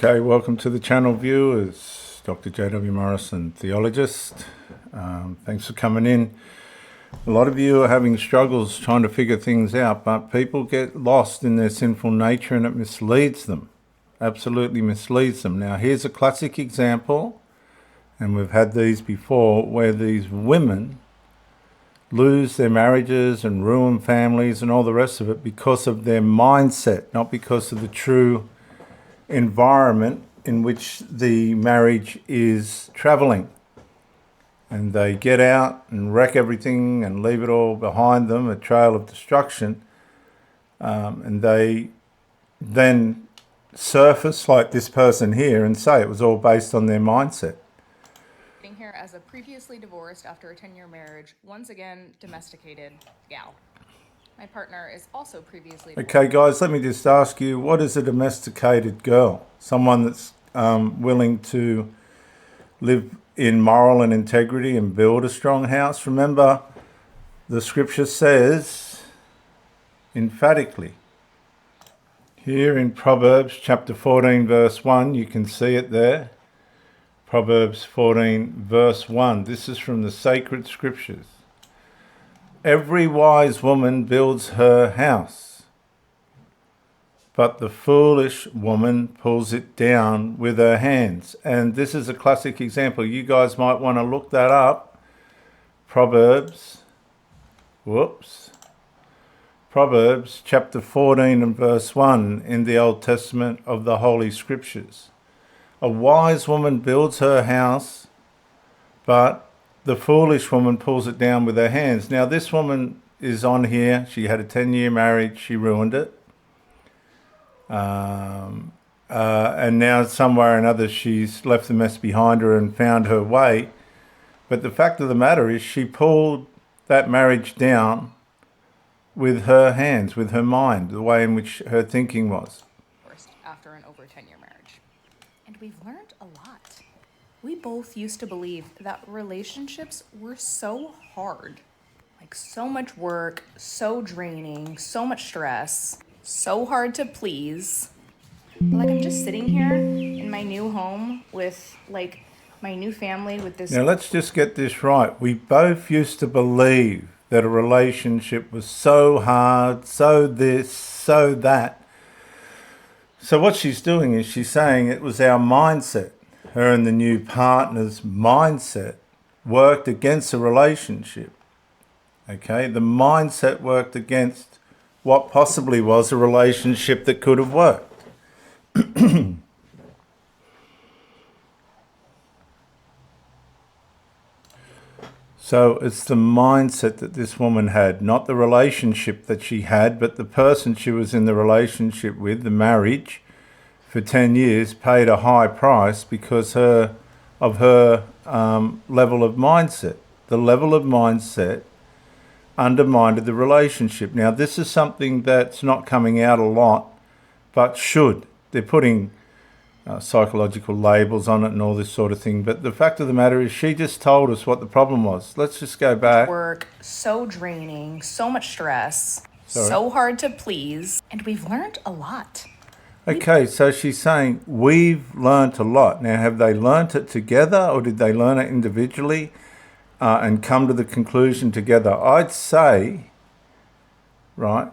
Okay, welcome to the channel, viewers. Dr. J.W. Morrison, theologist. Thanks for coming in. A lot of you are having struggles trying to figure things out, but people get lost in their sinful nature and it misleads them. Absolutely misleads them. Now, here's a classic example, and we've had these before, where these women lose their marriages and ruin families and all the rest of it because of their mindset, not because of the true environment in which the marriage is traveling. And they get out and wreck everything and leave it all behind them, a trail of destruction, and they then surface like this person here and say it was all based on their mindset. Here as a previously divorced after a 10-year marriage, once again domesticated gal. My partner is also previously divorced. Okay, guys, let me just ask you, what is a domesticated girl? Someone that's willing to live in moral and integrity and build a strong house. Remember, the scripture says emphatically here in Proverbs chapter 14 verse 1, you can see it there. Proverbs 14 verse 1. This is from the sacred scriptures. Every wise woman builds her house, but the foolish woman pulls it down with her hands. And this is a classic example. You guys might want to look that up. Proverbs chapter 14 and verse 1 in the Old Testament of the Holy Scriptures. A wise woman builds her house, but the foolish woman pulls it down with her hands. Now, this woman is on here. She had a 10-year marriage. She ruined it. And now somewhere or another she's left the mess behind her and found her way. But the fact of the matter is she pulled that marriage down with her hands, with her mind, the way in which her thinking was. After an over 10-year marriage. And we've learned a lot. We both used to believe that relationships were so hard. Like so much work, so draining, so much stress, so hard to please. But like I'm just sitting here in my new home with like my new family with this. Now let's just get this right. We both used to believe that a relationship was so hard, so this, so that. So what she's doing is she's saying it was our mindset. Her and the new partner's mindset worked against the relationship. Okay, the mindset worked against what possibly was a relationship that could have worked. So it's the mindset that this woman had, not the relationship that she had, but the person she was in the relationship with, the marriage, for 10 years, paid a high price because of her level of mindset. The level of mindset undermined the relationship. Now, this is something that's not coming out a lot, but should. They're putting psychological labels on it and all this sort of thing. But the fact of the matter is she just told us what the problem was. Let's just go back. Work, so draining, so much stress, so hard to please, and we've learned a lot. Okay, so she's saying we've learnt a lot. Now, have they learnt it together or did they learn it individually and come to the conclusion together? I'd say, right,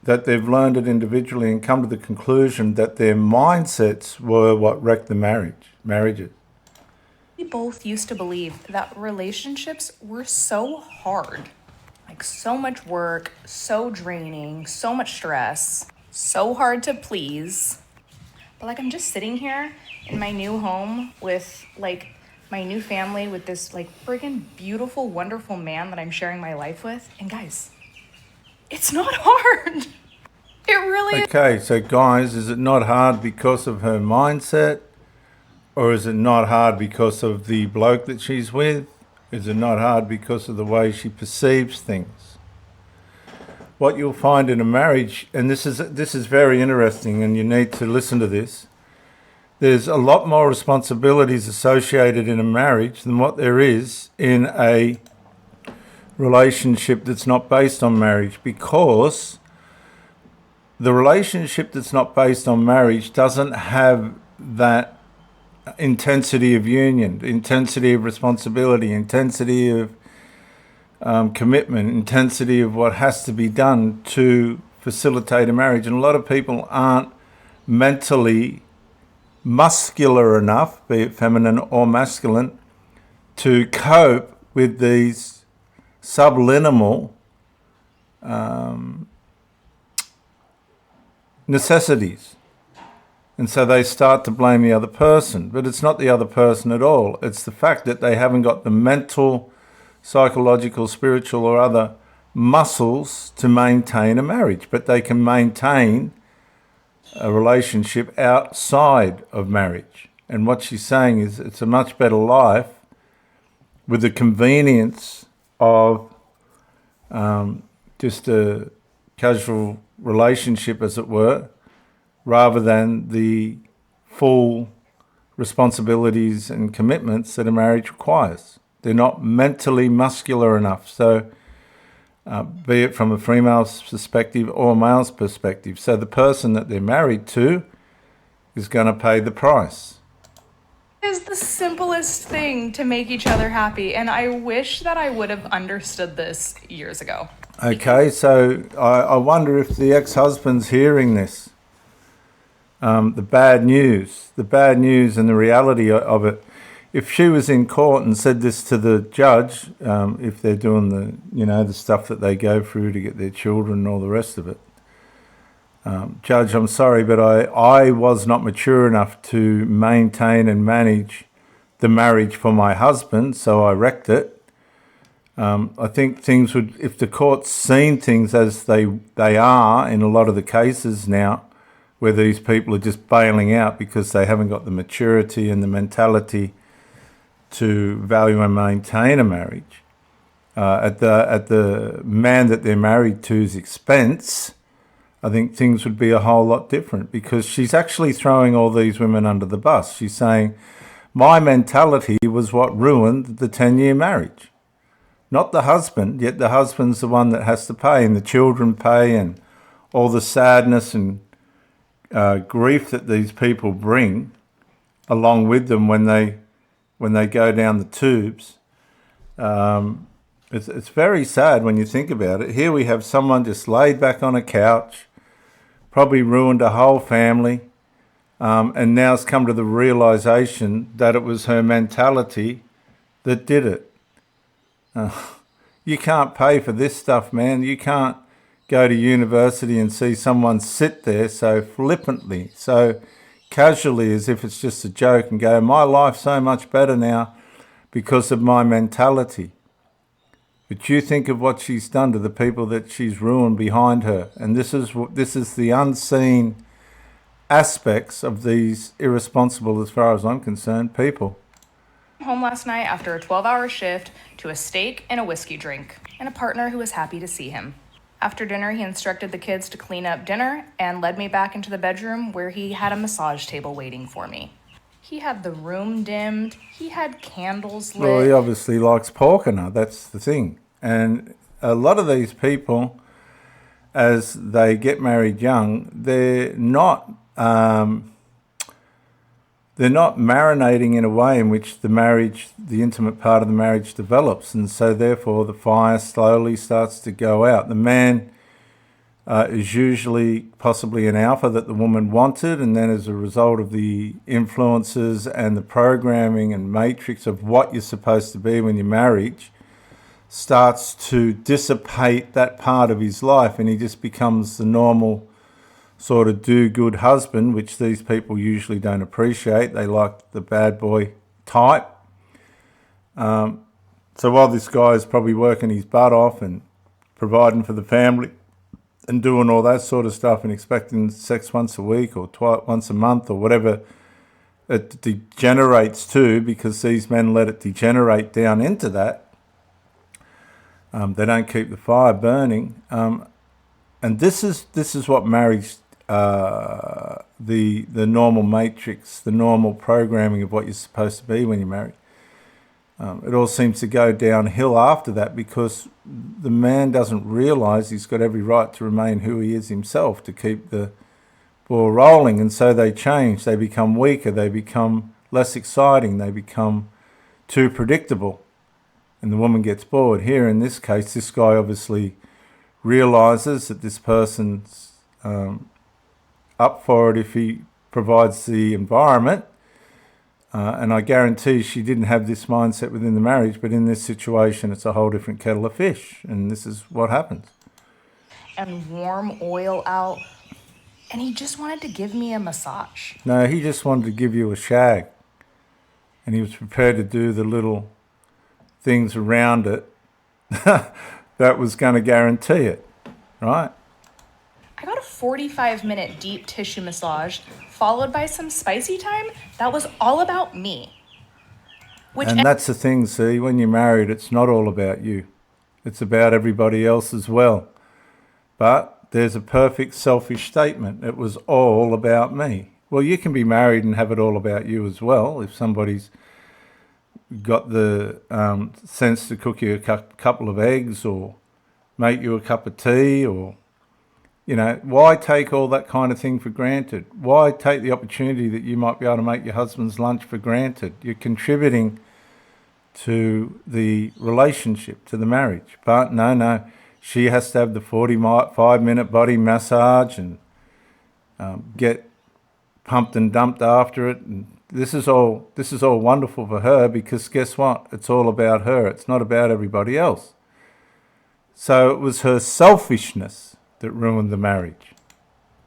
that they've learned it individually and come to the conclusion that their mindsets were what wrecked the marriages. We both used to believe that relationships were so hard. Like so much work, so draining, so much stress, so hard to please. But like I'm just sitting here in my new home with like my new family with this like friggin' beautiful, wonderful man that I'm sharing my life with. And guys, it's not hard. It really is. Okay, so guys, is it not hard because of her mindset? Or is it not hard because of the bloke that she's with? Is it not hard because of the way she perceives things? What you'll find in a marriage, and this is very interesting and you need to listen to this, there's a lot more responsibilities associated in a marriage than what there is in a relationship that's not based on marriage, because the relationship that's not based on marriage doesn't have that intensity of union, intensity of responsibility, intensity of commitment, intensity of what has to be done to facilitate a marriage. And a lot of people aren't mentally muscular enough, be it feminine or masculine, to cope with these subliminal necessities. And so they start to blame the other person. But it's not the other person at all. It's the fact that they haven't got the mental, psychological, spiritual or other muscles to maintain a marriage. But they can maintain a relationship outside of marriage. And what she's saying is it's a much better life with the convenience of just a casual relationship, as it were, rather than the full responsibilities and commitments that a marriage requires. They're not mentally muscular enough. So be it from a female's perspective or a male's perspective. So the person that they're married to is going to pay the price. It is the simplest thing to make each other happy, and I wish that I would have understood this years ago. Okay, so I wonder if the ex-husband's hearing this. The bad news and the reality of it. If she was in court and said this to the judge, if they're doing the stuff that they go through to get their children and all the rest of it, Judge, I'm sorry, but I was not mature enough to maintain and manage the marriage for my husband, so I wrecked it. I think things would, if the court's seen things as they are in a lot of the cases now, where these people are just bailing out because they haven't got the maturity and the mentality to value and maintain a marriage, at the man that they're married to's expense, I think things would be a whole lot different, because she's actually throwing all these women under the bus. She's saying, my mentality was what ruined the 10-year marriage. Not the husband, yet the husband's the one that has to pay, and the children pay, and all the sadness and grief that these people bring along with them when they go down the tubes. It's very sad when you think about it. Here we have someone just laid back on a couch, probably ruined a whole family, and now has come to the realization that it was her mentality that did it. You can't pay for this stuff, man. You can't go to university and see someone sit there so flippantly, so casually, as if it's just a joke, and go, my life's so much better now because of my mentality. But you think of what she's done to the people that she's ruined behind her. And this is the unseen aspects of these irresponsible, as far as I'm concerned, people. Home last night after a 12-hour shift to a steak and a whiskey drink, and a partner who was happy to see him. After dinner, he instructed the kids to clean up dinner and led me back into the bedroom where he had a massage table waiting for me. He had the room dimmed. He had candles lit. Well, he obviously likes porking, that's the thing. And a lot of these people, as they get married young, they're not marinating in a way in which the marriage, the intimate part of the marriage develops. And so therefore the fire slowly starts to go out. The man is usually possibly an alpha that the woman wanted, and then as a result of the influences and the programming and matrix of what you're supposed to be when you're married, starts to dissipate that part of his life, and he just becomes the normal sort of do-good husband, which these people usually don't appreciate. They like the bad boy type. So while this guy is probably working his butt off and providing for the family and doing all that sort of stuff and expecting sex once a week or once a month or whatever it degenerates to, because these men let it degenerate down into that. They don't keep the fire burning. And this is what marriage, the normal matrix, the normal programming of what you're supposed to be when you're married. It all seems to go downhill after that, because the man doesn't realise he's got every right to remain who he is himself, to keep the ball rolling. And so they change, they become weaker, they become less exciting, they become too predictable, and the woman gets bored. Here in this case, this guy obviously realises that this person's up for it if he provides the environment. And I guarantee she didn't have this mindset within the marriage, but in this situation, it's a whole different kettle of fish. And this is what happens. And warm oil out. And he just wanted to give me a massage. No, he just wanted to give you a shag. And he was prepared to do the little things around it that was going to guarantee it, right? I got a 45-minute deep tissue massage, followed by some spicy time that was all about me. And that's the thing, see, when you're married, it's not all about you. It's about everybody else as well. But there's a perfect selfish statement. It was all about me. Well, you can be married and have it all about you as well. If somebody's got the sense to cook you a couple of eggs or make you a cup of tea, or, you know, why take all that kind of thing for granted? Why take the opportunity that you might be able to make your husband's lunch for granted? You're contributing to the relationship, to the marriage. But no, she has to have the 45-minute body massage and get pumped and dumped after it. And this is all wonderful for her, because guess what? It's all about her. It's not about everybody else. So it was her selfishness that ruined the marriage.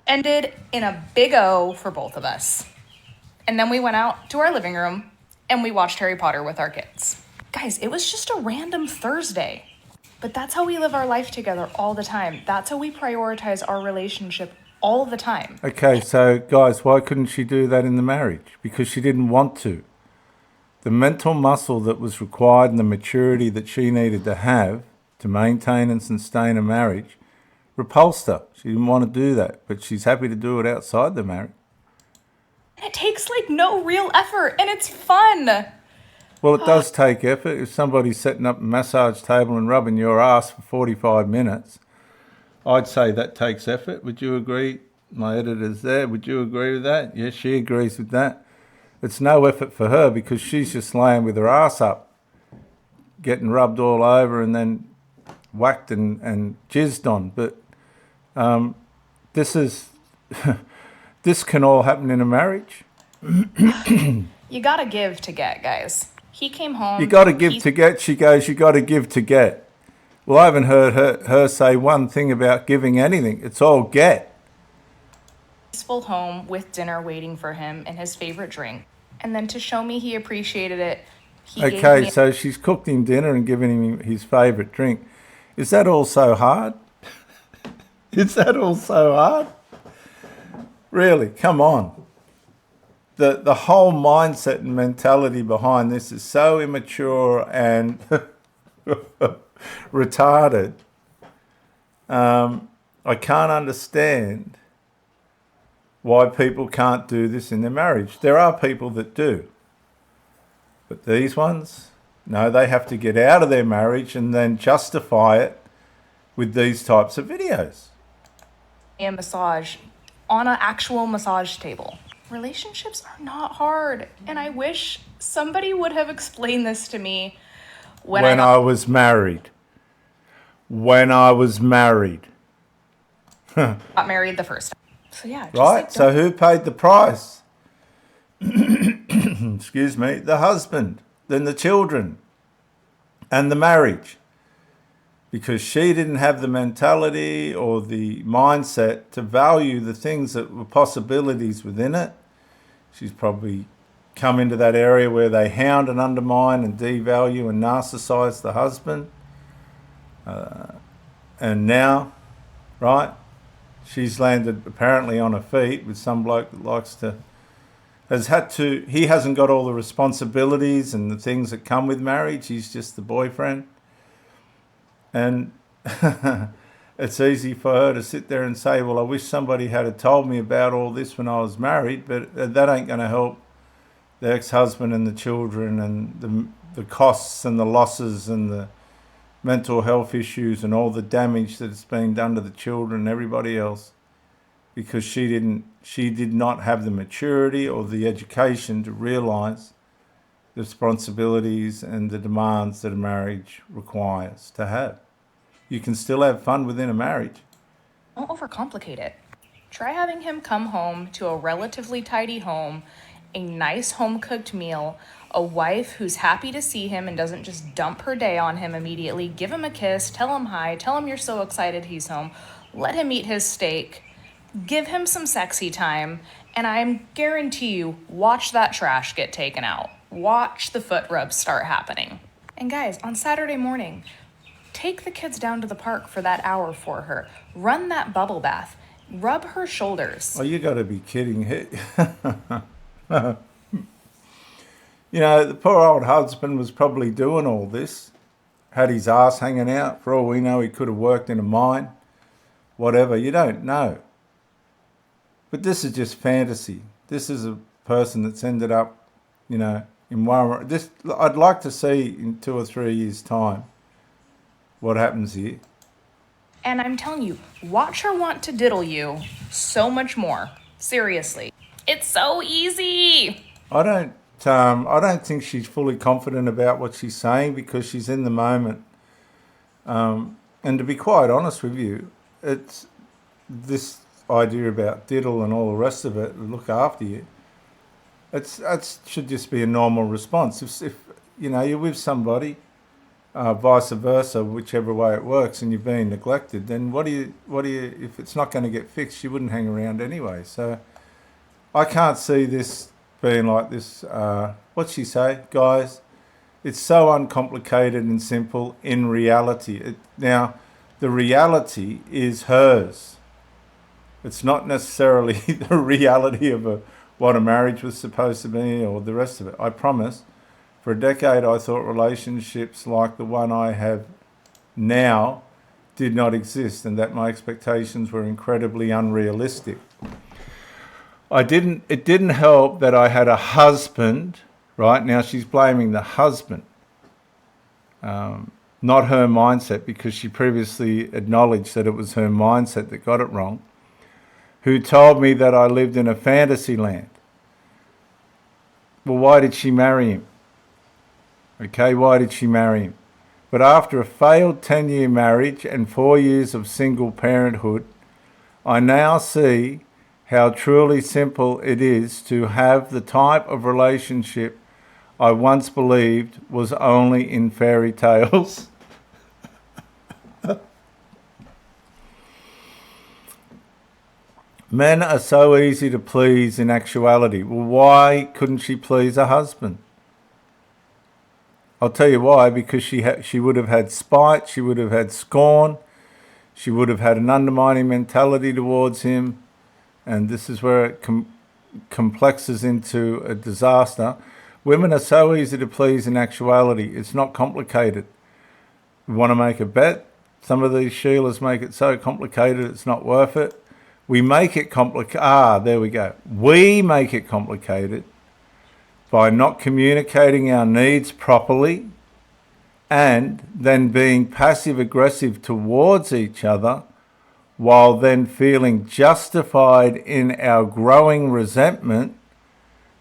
Ended in a big O for both of us. And then we went out to our living room and we watched Harry Potter with our kids. Guys, it was just a random Thursday. But that's how we live our life together all the time. That's how we prioritize our relationship all the time. Okay, so guys, why couldn't she do that in the marriage? Because she didn't want to. The mental muscle that was required and the maturity that she needed to have to maintain and sustain a marriage repulsed her. She didn't want to do that, but she's happy to do it outside the marriage. And it takes like no real effort, and it's fun. Well, it does take effort. If somebody's setting up a massage table and rubbing your ass for 45 minutes, I'd say that takes effort. Would you agree? My editor's there. Would you agree with that? Yes, she agrees with that. It's no effort for her because she's just laying with her ass up, getting rubbed all over and then whacked and jizzed on. But this is this can all happen in a marriage. You gotta give to get, guys. He came home. You got to give to get. She goes, you got to give to get. Well, I haven't heard her say one thing about giving anything. It's all get. Peaceful home with dinner waiting for him and his favorite drink. And then to show me he appreciated it, he gave Okay, me so she's cooked him dinner and given him his favourite drink. Is that all so hard? Is that all so hard? Really, come on. The whole mindset and mentality behind this is so immature and retarded. I can't understand why people can't do this in their marriage. There are people that do. But these ones, no, they have to get out of their marriage and then justify it with these types of videos. a massage on an actual massage table. Relationships are not hard, and I wish somebody would have explained this to me when I was married. When I was married. got married the first time. So yeah, just Right? like, So who paid the price? Excuse me, the husband, then the children, and the marriage. Because she didn't have the mentality or the mindset to value the things that were possibilities within it. She's probably come into that area where they hound and undermine and devalue and narcissize the husband. And now, right, she's landed apparently on her feet with some bloke that likes to, he hasn't got all the responsibilities and the things that come with marriage. He's just the boyfriend. And it's easy for her to sit there and say, well, I wish somebody had told me about all this when I was married, but that ain't going to help the ex-husband and the children and the costs and the losses and the mental health issues and all the damage that has been done to the children and everybody else, because she did not have the maturity or the education to realise the responsibilities and the demands that a marriage requires to have. You can still have fun within a marriage. Don't overcomplicate it. Try having him come home to a relatively tidy home, a nice home-cooked meal, a wife who's happy to see him and doesn't just dump her day on him immediately. Give him a kiss, tell him hi, tell him you're so excited he's home, let him eat his steak, give him some sexy time, and I guarantee you, watch that trash get taken out. Watch the foot rubs start happening. And guys, on Saturday morning, take the kids down to the park for that hour for her. Run that bubble bath. Rub her shoulders. Oh, you got to be kidding. You know, the poor old husband was probably doing all this, had his ass hanging out. For all we know, he could have worked in a mine, whatever. You don't know. But this is just fantasy. This is a person that's ended up, you know, in one. I'd like to see in 2 or 3 years' time what happens here. And I'm telling you, watch her want to diddle you so much more. Seriously. It's so easy. I don't think she's fully confident about what she's saying because she's in the moment. And to be quite honest with you, it's this idea about diddle and all the rest of it, look after you. It should just be a normal response. If you know you're with somebody, vice versa, whichever way it works, and you're being neglected, then what do you? If it's not going to get fixed, you wouldn't hang around anyway. So I can't see this being like this. What'd she say, guys? It's so uncomplicated and simple in reality. Now, the reality is hers. It's not necessarily the reality of what a marriage was supposed to be or the rest of it. I promise. For a decade, I thought relationships like the one I have now did not exist and that my expectations were incredibly unrealistic. It didn't help that I had a husband, right? Now she's blaming the husband, not her mindset, because she previously acknowledged that it was her mindset that got it wrong, who told me that I lived in a fantasy land. Well, why did she marry him? Okay, why did she marry him? But after a failed 10-year marriage and 4 years of single parenthood, I now see how truly simple it is to have the type of relationship I once believed was only in fairy tales. Men are so easy to please in actuality. Well, why couldn't she please her husband? I'll tell you why, because she would have had spite, she would have had scorn, she would have had an undermining mentality towards him, and this is where it complexes into a disaster. Women are so easy to please in actuality. It's not complicated. We want to make a bet. Some of these Sheilas make it so complicated it's not worth it. We make it complicated. There we go. We make it complicated by not communicating our needs properly and then being passive-aggressive towards each other while then feeling justified in our growing resentment,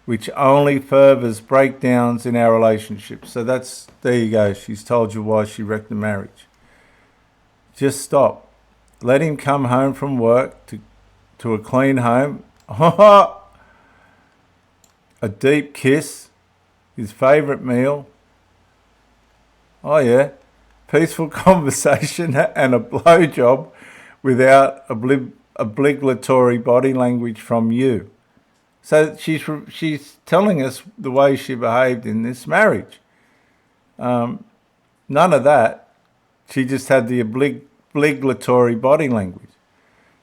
which only furthers breakdowns in our relationship. So there you go. She's told you why she wrecked the marriage. Just stop. Let him come home from work to a clean home. A deep kiss, his favourite meal. Oh yeah, peaceful conversation and a blowjob without obligatory body language from you. So she's telling us the way she behaved in this marriage. None of that. She just had the obligatory body language.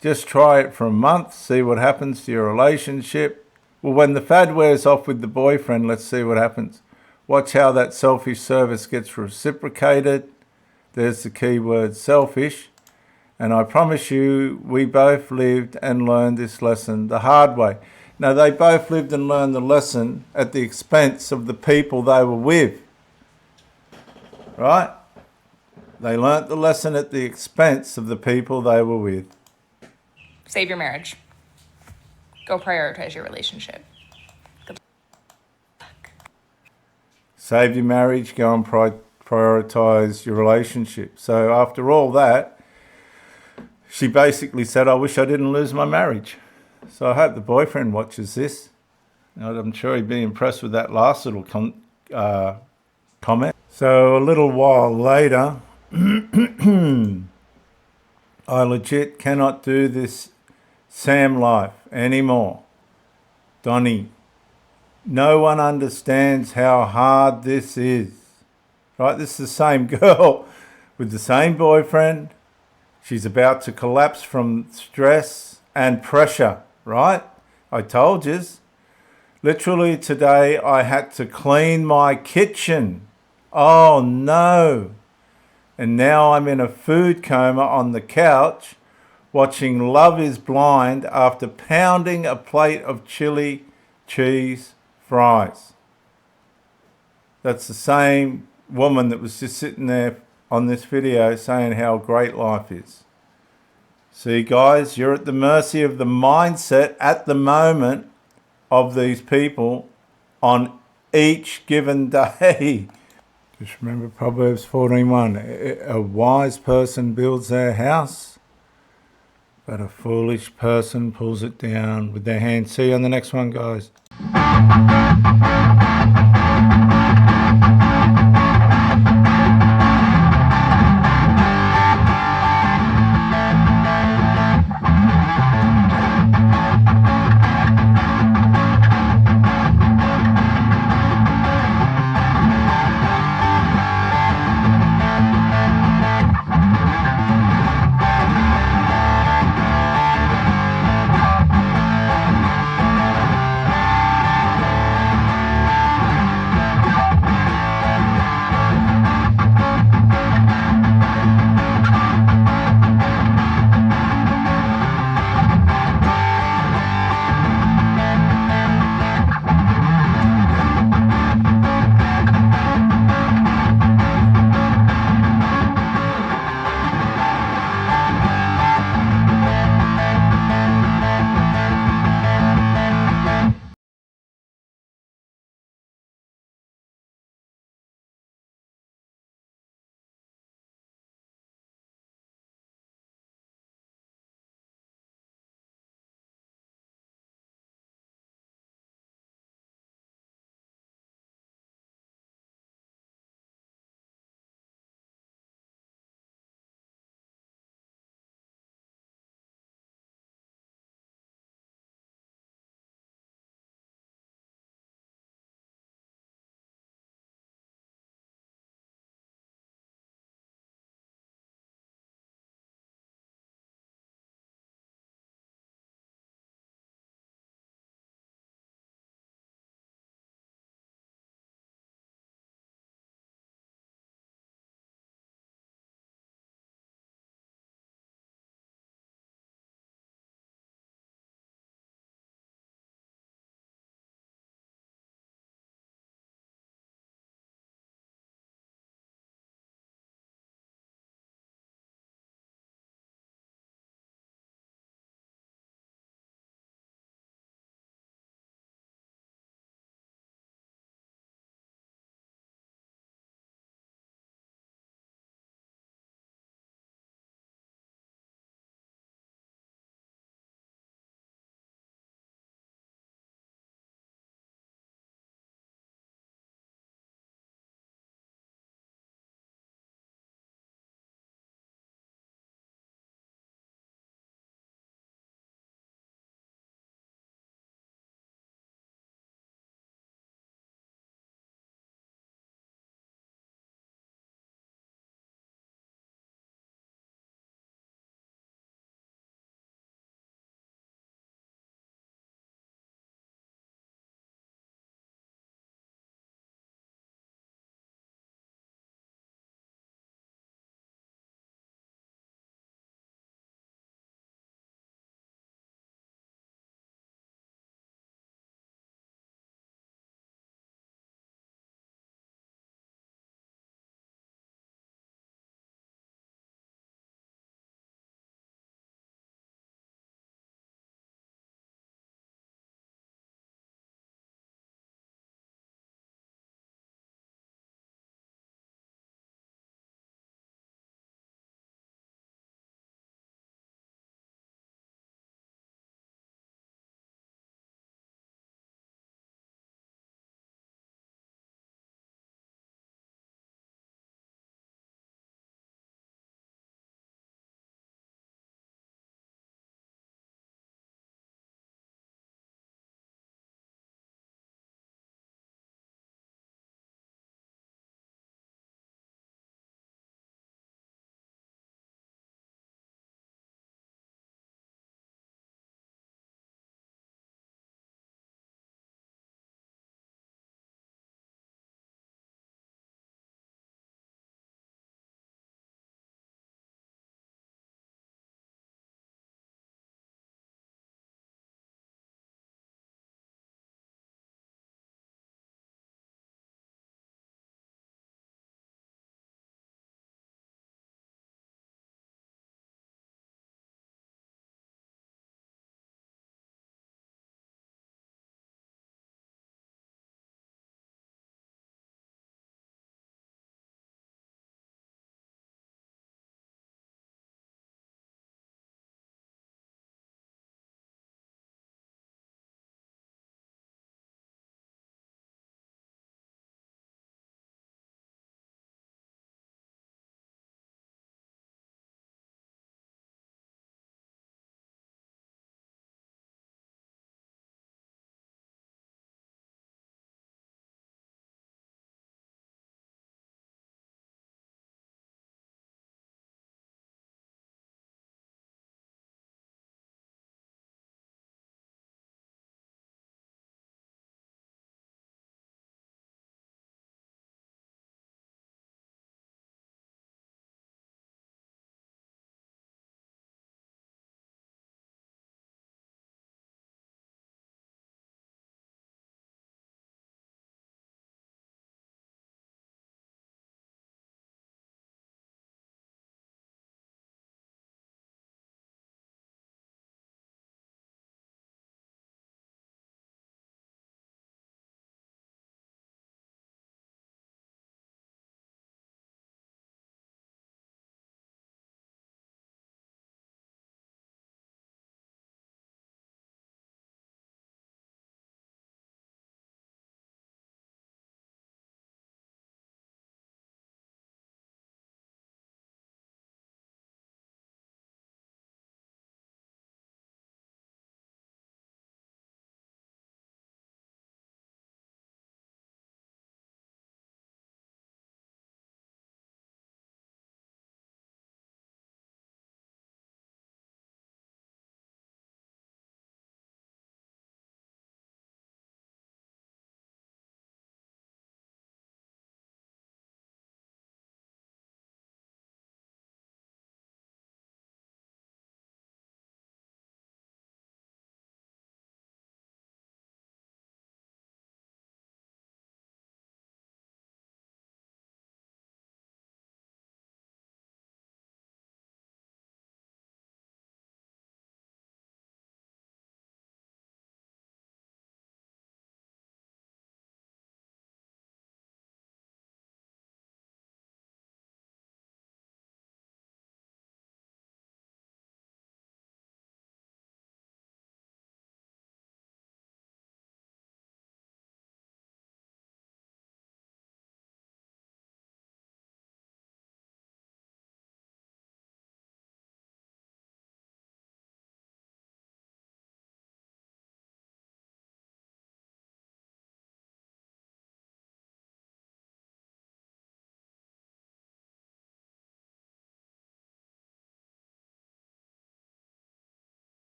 Just try it for a month, see what happens to your relationship. Well, when the fad wears off with the boyfriend, let's see what happens. Watch how that selfish service gets reciprocated. There's the key word, selfish. And I promise you, we both lived and learned this lesson the hard way. Now, they both lived and learned the lesson at the expense of the people they were with. Right? They learnt the lesson at the expense of the people they were with. Save your marriage. Go prioritize your relationship. Save your marriage, go and prioritize your relationship. So after all that, she basically said, I wish I didn't lose my marriage. So I hope the boyfriend watches this. I'm sure he'd be impressed with that last little comment. So a little while later, I legit cannot do this Sam life anymore. Donnie, no one understands how hard this is. Right, this is the same girl with the same boyfriend. She's about to collapse from stress and pressure, right? I told yous. Literally today I had to clean my kitchen. Oh no. And now I'm in a food coma on the couch watching Love is Blind after pounding a plate of chili cheese fries. That's the same woman that was just sitting there on this video saying how great life is. See guys, you're at the mercy of the mindset at the moment of these people on each given day. Just remember Proverbs 14:1. A wise person builds their house, but a foolish person pulls it down with their hands. See you on the next one, guys.